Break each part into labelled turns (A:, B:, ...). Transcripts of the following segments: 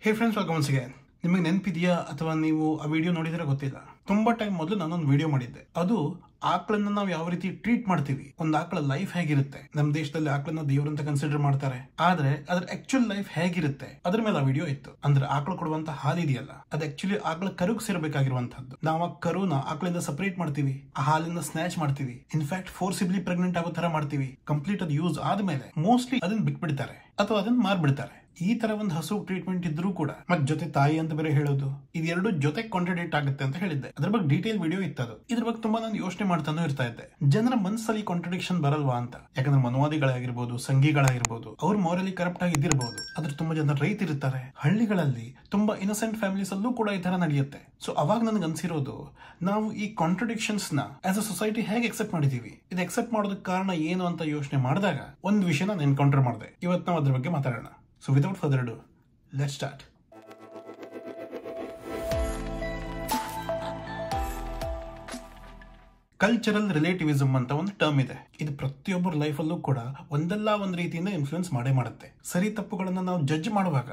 A: ಹೇ friends, welcome once again. ನಿಮಗೆ ನೆನಪಿದೆಯಾ ಅಥವಾ ನೀವು ಆ ವಿಡಿಯೋ ನೋಡಿದ್ರೆ ಗೊತ್ತಿಲ್ಲ. ತುಂಬಾ ಟೈಮ್ ಮೊದಲು ನಾನೊಂದು ವಿಡಿಯೋ ಮಾಡಿದ್ದೆ. ಅದು ಆಕಳನ್ನ ನಾವು ಯಾವ ರೀತಿ ಟ್ರೀಟ್ ಮಾಡ್ತೀವಿ, ಒಂದು ಆಕಳ ಲೈಫ್ ಹೇಗಿರುತ್ತೆ. ನಮ್ಮ ದೇಶದಲ್ಲಿ ಆಕಳನ್ನ ದೇವರಂತ ಕನ್ಸಿಡರ್ ಮಾಡ್ತಾರೆ, ಆದ್ರೆ ಅದ್ರ ಆಕ್ಚುಲ್ ಲೈಫ್ ಹೇಗಿರುತ್ತೆ ಅದ್ರ ಮೇಲೆ ಆ ವಿಡಿಯೋ ಇತ್ತು. ಅಂದ್ರೆ ಆಕಳು ಕೊಡುವಂತ ಹಾಲು ಇದೆಯಲ್ಲ, ಅದು ಆಕ್ಚುಲಿ ಆಕಳ ಕರುಗ್ ಸೇರ್ಬೇಕಾಗಿರುವಂತದ್ದು. ನಾವು ಆ ಕರುನ ಆಕಳಿಂದ ಸಪರೇಟ್ ಮಾಡ್ತೀವಿ, ಆ ಹಾಲಿಂದ ಸ್ನ್ಯಾಚ್ ಮಾಡ್ತೀವಿ, ಇನ್ಫ್ಯಾಕ್ಟ್ ಫೋರ್ಸಿಬ್ಲಿ ಪ್ರೆಗ್ನೆಂಟ್ ಆಗೋ ತರ ಮಾಡ್ತೀವಿ. ಕಂಪ್ಲೀಟ್ ಅದು ಯೂಸ್ ಆದ್ಮೇಲೆ ಮೋಸ್ಟ್ಲಿ ಅದನ್ನ ಬಿಟ್ಬಿಡ್ತಾರೆ ಅಥವಾ ಅದನ್ನ ಮಾರ್ಬಿಡ್ತಾರೆ. ಈ ತರ ಒಂದು ಹಸು ಟ್ರೀಟ್ಮೆಂಟ್ ಇದ್ರೂ ಕೂಡ ಮತ್ ಜೊತೆ ತಾಯಿ ಅಂತ ಬೇರೆ ಹೇಳೋದು, ಇದೆರಡು ಜೊತೆ ಕಾಂಟ್ರಡಿಕ್ಟ್ ಆಗುತ್ತೆ ಅಂತ ಹೇಳಿದ್ದೆ. ಅದ್ರ ಬಗ್ಗೆ ಡೀಟೇಲ್ ವಿಡಿಯೋ ಇತ್ತದು. ಇದ್ರ ಬಗ್ಗೆ ತುಂಬಾ ನಾನು ಯೋಚನೆ ಮಾಡ್ತಾನೂ ಇರ್ತಾ ಇದ್ದೆ, ಜನರ ಮನಸ್ಸಲ್ಲಿ ಕಾಂಟ್ರಡಿಕ್ಷನ್ ಬರಲ್ವಾ ಅಂತ. ಯಾಕಂದ್ರೆ ಮನವಾದಿಗಳಾಗಿರ್ಬೋದು, ಸಂಘಿಗಳಾಗಿರ್ಬೋದು, ಅವ್ರು ಮಾರಲಿ ಕರಪ್ಟ್ ಆಗಿ ಇದ್ದಿರಬಹುದು. ಆದ್ರೆ ತುಂಬಾ ಜನ ರೈತರಿರ್ತಾರೆ, ಹಳ್ಳಿಗಳಲ್ಲಿ ತುಂಬಾ ಇನ್ನಸೆಂಟ್ ಫ್ಯಾಮಿಲೀಸ್ ಅಲ್ಲೂ ಕೂಡ ಈ ತರ ನಡೆಯುತ್ತೆ. ಸೊ ಅವಾಗ ನನ್ಗೆ ಅನ್ಸಿರೋದು, ನಾವು ಈ ಕಾಂಟ್ರಡಿಕ್ಷನ್ಸ್ ನ ಆಸ್ ಅ ಸೊಸೈಟಿ ಹೇಗೆ ಎಕ್ಸೆಪ್ಟ್ ಮಾಡಿದೀವಿ, ಇದು ಎಕ್ಸೆಪ್ಟ್ ಮಾಡೋದಕ್ಕೆ ಕಾರಣ ಏನು ಅಂತ ಯೋಚನೆ ಮಾಡಿದಾಗ ಒಂದು ವಿಷಯ ನಾನು ಎನ್ಕೌಂಟರ್ ಮಾಡಿದೆ. ಇವತ್ತು ನಾವು ಅದ್ರ ಬಗ್ಗೆ ಮಾತಾಡೋಣ. So without further ado, let's start. Cultural relativism ಅಂತ ಒಂದು ಟರ್ಮ್ ಇದೆ. ಇದು ಪ್ರತಿಯೊಬ್ಬರ ಲೈಫಲ್ಲೂ ಕೂಡ ಒಂದಲ್ಲ ಒಂದು ರೀತಿಯಿಂದ ಇನ್ಫ್ಲುಯೆನ್ಸ್ ಮಾಡೇ ಮಾಡುತ್ತೆ. ಸರಿ ತಪ್ಪುಗಳನ್ನ ನಾವು ಜಡ್ಜ್ ಮಾಡುವಾಗ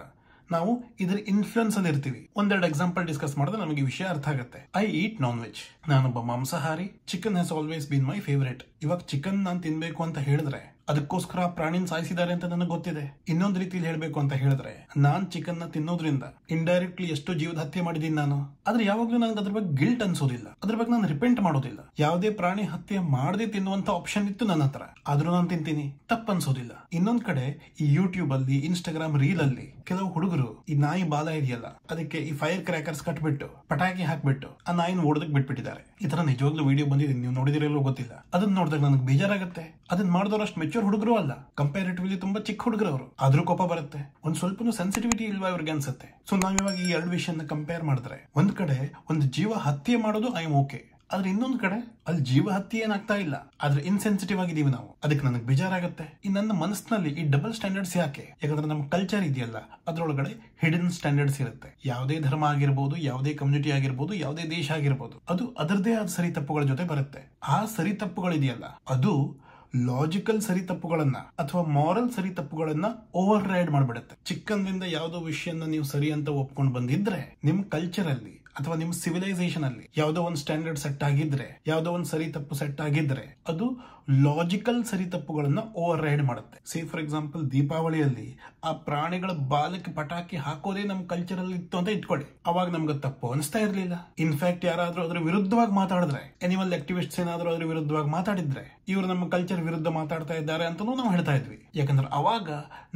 A: ನಾವು ಇದರ ಇನ್ಫ್ಲುಯೆನ್ಸ್ ಅಲ್ಲಿ ಇರ್ತೀವಿ. ಒಂದೆರಡು ಎಕ್ಸಾಂಪಲ್ ಡಿಸ್ಕಸ್ ಮಾಡಿದ್ರೆ ನಮಗೆ ವಿಷಯ ಅರ್ಥ ಆಗುತ್ತೆ. I eat non veg. ನಾನೊಬ್ಬ ಮಾಂಸಾಹಾರಿ. Chicken has always been my favourite. ಇವಾಗ ಚಿಕನ್ ನಾನು ತಿನ್ಬೇಕು ಅಂತ ಹೇಳಿದ್ರೆ ಅದಕ್ಕೋಸ್ಕರ ಪ್ರಾಣಿನ ಸಾಯಿಸಿದ್ದಾರೆ ಅಂತ ನನಗೆ ಗೊತ್ತಿದೆ. ಇನ್ನೊಂದು ರೀತಿಯಲ್ಲಿ ಹೇಳ್ಬೇಕು ಅಂತ ಹೇಳಿದ್ರೆ, ನಾನ್ ಚಿಕನ್ ನ ತಿನ್ನೋದ್ರಿಂದ ಇಂಡೈರೆಕ್ಟ್ಲಿ ಎಷ್ಟು ಜೀವದ ಹತ್ಯೆ ಮಾಡಿದೀನಿ ನಾನು. ಆದ್ರೆ ಯಾವಾಗ್ಲೂ ನನಗೆ ಅದ್ರ ಬಗ್ಗೆ ಗಿಲ್ಟ್ ಅನ್ಸೋದಿಲ್ಲ, ಅದ್ರ ಬಗ್ಗೆ ನಾನು ರಿಪೆಂಟ್ ಮಾಡೋದಿಲ್ಲ. ಯಾವುದೇ ಪ್ರಾಣಿ ಹತ್ಯೆ ಮಾಡದೆ ತಿನ್ನುವಂತ ಆಪ್ಷನ್ ಇತ್ತು ನನ್ನ ಹತ್ರ, ಆದ್ರೂ ನಾನು ತಿಂತೀನಿ, ತಪ್ಪು ಅನ್ಸೋದಿಲ್ಲ. ಇನ್ನೊಂದ್ ಕಡೆ ಈ ಯೂಟ್ಯೂಬ್ ಅಲ್ಲಿ, ಇನ್ಸ್ಟಾಗ್ರಾಮ್ ರೀಲ್ ಅಲ್ಲಿ ಕೆಲವು ಹುಡುಗರು ಈ ನಾಯಿ ಬಾಲ ಇದೆಯಲ್ಲ, ಅದಕ್ಕೆ ಈ ಫೈರ್ ಕ್ರ್ಯಾಕರ್ಸ್ ಕಟ್ಬಿಟ್ಟು ಪಟಾಕಿ ಹಾಕ್ಬಿಟ್ಟು ಆ ನಾಯಿನ ಓಡೋದಕ್ಕೆ ಬಿಟ್ಬಿಟ್ಟಿದ್ದಾರೆ. ಈ ತರ ನಿಜವಾಗ್ಲೂ ವಿಡಿಯೋ ಬಂದಿದೆ, ನೀವು ನೋಡಿದಿರಲ್ಲೋ ಗೊತ್ತಿಲ್ಲ. ಅದನ್ನ ನೋಡಿದಾಗ ನನಗೆ ಬೇಜಾರಾಗುತ್ತೆ. ಅದನ್ನ ಮಾಡಿದವರು ಅಷ್ಟು ಮೆಚೂರ್ ಹುಡುಗರು ಅಲ್ಲ, ಕಂಪ್ಯಾರಿಟಿವ್ಲಿ ತುಂಬಾ ಚಿಕ್ಕ ಹುಡುಗರು ಅವರು. ಆದ್ರೂ ಕೋಪ ಬರುತ್ತೆ. ಒಂದ್ ಸ್ವಲ್ಪ ಸೆನ್ಸಿಟಿವಿಟಿ ಇಲ್ವಾ ಇವ್ರಿಗೆ ಅನ್ಸುತ್ತೆ. ಸೊ ನಾವಿವಾಗ ಈ ಎರಡು ವಿಷಯನ ಕಂಪೇರ್ ಮಾಡಿದ್ರೆ, ಒಂದ್ ಕಡೆ ಒಂದು ಜೀವ ಹತ್ಯೆ ಮಾಡೋದು ಐ ಆಮ್ ಓಕೆ, ಆದ್ರೆ ಇನ್ನೊಂದ್ ಕಡೆ ಅಲ್ಲಿ ಜೀವ ಹತ್ಯೆ ಏನಾಗ್ತಾ ಇಲ್ಲ, ಆದ್ರೆ ಇನ್ಸೆನ್ಸಿಟಿವ್ ಆಗಿದೀವಿ ನಾವು. ಅದಕ್ಕೆ ನನಗೆ ಬೇಜಾರಾಗುತ್ತೆ. ಈ ನನ್ನ ಮನಸ್ಸಿನಲ್ಲಿ ಈ ಡಬಲ್ ಸ್ಟ್ಯಾಂಡರ್ಡ್ಸ್ ಯಾಕೆ? ಯಾಕಂದ್ರೆ ನಮ್ಮ ಕಲ್ಚರ್ ಇದೆಯಲ್ಲ, ಅದ್ರೊಳಗಡೆ ಹಿಡನ್ ಸ್ಟ್ಯಾಂಡರ್ಡ್ಸ್ ಇರುತ್ತೆ. ಯಾವುದೇ ಧರ್ಮ ಆಗಿರ್ಬೋದು, ಯಾವುದೇ ಕಮ್ಯುನಿಟಿ ಆಗಿರ್ಬೋದು, ಯಾವುದೇ ದೇಶ ಆಗಿರ್ಬೋದು, ಅದು ಅದರದೇ ಆದ ಸರಿ ತಪ್ಪುಗಳ ಜೊತೆ ಬರುತ್ತೆ. ಆ ಸರಿ ತಪ್ಪುಗಳಿದೆಯಲ್ಲ, ಅದು ಲಾಜಿಕಲ್ ಸರಿ ತಪ್ಪುಗಳನ್ನ ಅಥವಾ ಮಾರಲ್ ಸರಿ ತಪ್ಪುಗಳನ್ನ ಓವರ್ ರೈಡ್ ಮಾಡ್ಬಿಡುತ್ತೆ. ಚಿಕ್ಕಂದಿಂದ ಯಾವುದೋ ವಿಷಯನ ನೀವು ಸರಿ ಅಂತ ಒಪ್ಕೊಂಡು ಬಂದಿದ್ರೆ, ನಿಮ್ ಕಲ್ಚರ್ ಅಲ್ಲಿ ಅಥವಾ ನಿಮ್ ಸಿವಿಲೈಸೇಷನ್ ಅಲ್ಲಿ ಯಾವುದೋ ಒಂದು ಸ್ಟ್ಯಾಂಡರ್ಡ್ ಸೆಟ್ ಆಗಿದ್ರೆ, ಯಾವುದೋ ಒಂದು ಸರಿ ತಪ್ಪು ಸೆಟ್ ಆಗಿದ್ರೆ, ಅದು ಲಾಜಿಕಲ್ ಸರಿ ತಪ್ಪುಗಳನ್ನ ಓವರ್ ರೈಡ್ ಮಾಡುತ್ತೆ. ಸೇ ಫಾರ್ ಎಕ್ಸಾಂಪಲ್, ದೀಪಾವಳಿಯಲ್ಲಿ ಆ ಪ್ರಾಣಿಗಳ ಬಾಲಕ್ಕೆ ಪಟಾಕಿ ಹಾಕೋದೇ ನಮ್ ಕಲ್ಚರ್ ಅಲ್ಲಿ ಇತ್ತು ಅಂತ ಇಟ್ಕೊಳ್ಳಿ. ಅವಾಗ ನಮ್ಗೆ ತಪ್ಪು ಅನಿಸ್ತಾ ಇರ್ಲಿಲ್ಲ. ಇನ್ಫ್ಯಾಕ್ಟ್ ಯಾರಾದ್ರೂ ಅದ್ರ ವಿರುದ್ಧವಾಗಿ ಮಾತಾಡಿದ್ರೆ, ಅನಿಮಲ್ ಆಕ್ಟಿವಿಸ್ಟ್ಸ್ ಏನಾದ್ರೂ ಅದ್ರ ವಿರುದ್ಧವಾಗಿ ಮಾತಾಡಿದ್ರೆ, ಇವರು ನಮ್ಮ ಕಲ್ಚರ್ ವಿರುದ್ಧ ಮಾತಾಡ್ತಾ ಇದ್ದಾರೆ ಅಂತಾನೂ ನಾವು ಹೇಳ್ತಾ ಇದ್ವಿ. ಯಾಕಂದ್ರೆ ಅವಾಗ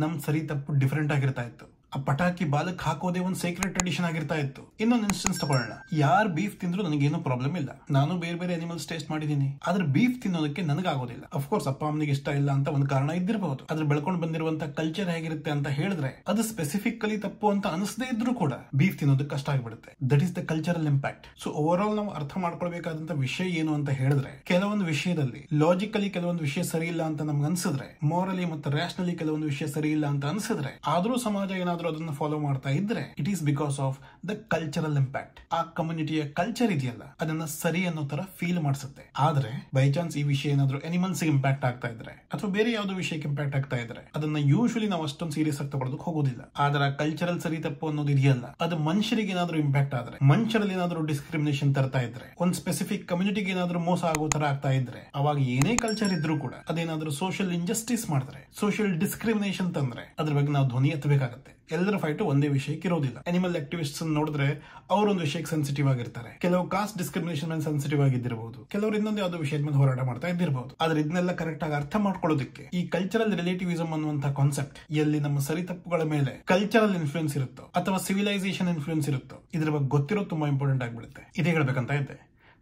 A: ನಮ್ ಸರಿ ತಪ್ಪು ಡಿಫರೆಂಟ್ ಆಗಿರ್ತಾ ಇತ್ತು. ಆ ಪಟಾಕಿ ಬಾಲಕ್ ಹಾಕೋದೇ ಒಂದು ಸೀಕ್ರೆಟ್ ಟ್ರೆಡಿಷನ್ ಆಗಿರ್ತಾ ಇತ್ತು. ಇನ್ನೊಂದು ಇನ್ಸ್ಟೆನ್ಸ್ ತಗೊಳ್ಳೋಣ. ಯಾರು ಬೀಫ್ ತಿಂದ್ರು ನನಗೇನು ಪ್ರಾಬ್ಲಮ್ ಇಲ್ಲ. ನಾನು ಬೇರೆ ಬೇರೆ ಅನಿಮಲ್ಸ್ ಟೇಸ್ಟ್ ಮಾಡಿದೀನಿ, ಆದ್ರೆ ಬೀಫ್ ತಿನ್ನೋದಕ್ಕೆ ನನಗಾಗೋದಿಲ್ಲ. ಅಫ್ಕೋರ್ಸ್ ಅಪ್ಪ ಅಮ್ಮನಿಗೆ ಇಷ್ಟ ಇಲ್ಲ ಅಂತ ಒಂದು ಕಾರಣ ಇದ್ದಿರಬಹುದು. ಆದ್ರೆ ಬೆಳ್ಕೊಂಡು ಬಂದಿರುವಂತ ಕಲ್ಚರ್ ಹೇಗಿರುತ್ತೆ ಅಂತ ಹೇಳಿದ್ರೆ, ಅದು ಸ್ಪೆಸಿಫಿಕಲಿ ತಪ್ಪು ಅಂತ ಅನಿಸದೇ ಇದ್ರೂ ಕೂಡ ಬೀಫ್ ತಿನ್ನೋದಕ್ಕೆ ಕಷ್ಟ ಆಗಿಬಿಡುತ್ತೆ. That is the cultural impact. So over all ನಾವು ಅರ್ಥ ಮಾಡ್ಕೊಳ್ಬೇಕಾದಂತ ವಿಷಯ ಏನು ಅಂತ ಹೇಳಿದ್ರೆ, ಕೆಲವೊಂದು ವಿಷಯದಲ್ಲಿ ಲಾಜಿಕಲಿ ಕೆಲವೊಂದು ವಿಷಯ ಸರಿ ಇಲ್ಲ ಅಂತ ನಮ್ಗೆ ಅನ್ಸಿದ್ರೆ, ಮಾರಲಿ ಮತ್ತು ರ್ಯಾಷನಲಿ ಕೆಲವೊಂದು ವಿಷಯ ಸರಿ ಇಲ್ಲ ಅಂತ ಅನ್ಸಿದ್ರೆ, ಆದ್ರೂ ಸಮಾಜ ಏನಾದ್ರೂ ಅದನ್ನ ಫಾಲೋ ಮಾಡ್ತಾ ಇದ್ರೆ, it is because of the cultural impact. ಆ ಕಮ್ಯುನಿಟಿಯ ಕಲ್ಚರ್ ಇದೆಯಲ್ಲ, ಅದನ್ನ ಸರಿ ಅನ್ನೋ ತರ ಫೀಲ್ ಮಾಡಿಸುತ್ತೆ. ಆದ್ರೆ ಬೈ ಚಾನ್ಸ್ ಈ ವಿಷಯ ಏನಾದ್ರೂ ಅನಿಮಲ್ಸ್ ಇಂಪ್ಯಾಕ್ಟ್ ಆಗ್ತಾ ಇದ್ರೆ ಅಥವಾ ಬೇರೆ ಯಾವ್ದೋ ವಿಷಯಕ್ಕೆ ಇಂಪ್ಯಾಕ್ಟ್ ಆಗ್ತಾ ಇದ್ರೆ, ಅದನ್ನ ಯೂಶುವಲಿ ನಾವು ಅಷ್ಟೊಂದು ಸೀರಿಯಸ್ ಆಗಿ ತಗೊಳ್ಳೋದಕ್ಕೆ ಹೋಗೋದಿಲ್ಲ. ಆದ್ರೆ ಕಲ್ಚರಲ್ ಸರಿ ತಪ್ಪು ಅನ್ನೋದು ಇದೆಯಲ್ಲ, ಅದು ಮನುಷ್ಯರಿಗೆ ಏನಾದ್ರೂ ಇಂಪ್ಯಾಕ್ಟ್ ಆದ್ರೆ, ಮನುಷ್ಯರಲ್ಲಿ ಏನಾದ್ರೂ ಡಿಸ್ಕ್ರಿಮಿನೇಷನ್ ತರ್ತಾ ಇದ್ರೆ, ಒಂದು ಸ್ಪೆಸಿಫಿಕ್ ಕಮ್ಯುನಿಟಿಗೆ ಏನಾದ್ರೂ ಮೋಸ ಆಗೋ ತರ ಆಗ್ತಾ ಇದ್ರೆ, ಅವಾಗ ಏನೇ ಕಲ್ಚರ್ ಇದ್ರೂ ಕೂಡ ಅದೇನಾದ್ರೂ ಸೋಷಿಯಲ್ ಇಂಜಸ್ಟಿಸ್ ಮಾಡಿದ್ರೆ, ಸೋಷಿಯಲ್ ಡಿಸ್ಕ್ರಿಮಿನೇಷನ್ ತಂದ್ರೆ, ಅದ್ರ ಬಗ್ಗೆ ನಾವು ಧ್ವನಿ ಎತ್ತಬೇಕಾಗತ್ತೆ. ಎಲ್ಲರ ಫೈಟ್ ಒಂದೇ ವಿಷಯಕ್ಕೆ ಇರೋದಿಲ್ಲ. ಅನಿಮಲ್ ಆಕ್ಟಿವಿಸ್ಟ್ಸ್ ನೋಡಿದ್ರೆ ಅವರೊಂದು ವಿಷಯಕ್ಕೆ ಸೆನ್ಸಿಟಿವ್ ಆಗಿರ್ತಾರೆ. ಕೆಲವು ಕಾಸ್ಟ್ ಡಿಸ್ಕ್ರಿಮಿನೇಷನ್ ಮೇಲೆ ಸೆನ್ಸಿಟಿವ್ ಆಗಿದ್ದಿರಬಹುದು, ಕೆಲವರು ಇನ್ನೊಂದು ಯಾವುದೋ ವಿಷಯದ ಮೇಲೆ ಹೋರಾಟ ಮಾಡ್ತಾ ಇದ್ದಿರಬಹುದು. ಆದ್ರೆ ಇದನ್ನೆಲ್ಲ ಕರೆಕ್ಟ್ ಆಗಿ ಅರ್ಥ ಮಾಡ್ಕೊಳ್ಳೋದಕ್ಕೆ ಈ ಕಲ್ಚರಲ್ ರಿಲೇಟಿವಿಸಮ್ ಅನ್ನುವಂತ ಕಾನ್ಸೆಪ್ಟ್, ಎಲ್ಲಿ ನಮ್ಮ ಸರಿ ತಪ್ಪುಗಳ ಮೇಲೆ ಕಲ್ಚರಲ್ ಇನ್ಫ್ಲುಯೆನ್ಸ್ ಇರುತ್ತೋ ಅಥವಾ ಸಿವಿಲೈಸೇಷನ್ ಇನ್ಫ್ಲುಯೆನ್ಸ್ ಇರುತ್ತೋ, ಇದ್ರ ಬಗ್ಗೆ ಗೊತ್ತಿರೋದು ತುಂಬಾ ಇಂಪಾರ್ಟೆಂಟ್ ಆಗಿಬಿಡುತ್ತೆ. ಇದೇ ಹೇಳ್ಬೇಕಂತ ಇದ್ದೆ.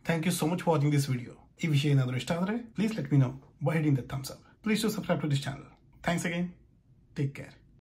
A: Thank you so much for watching this video. ಈ ವಿಷಯ ಏನಾದರೂ ಇಷ್ಟ ಆದರೆ please let me know by hitting the thumbs up. Please to subscribe to this channel. Thanks again. Take care.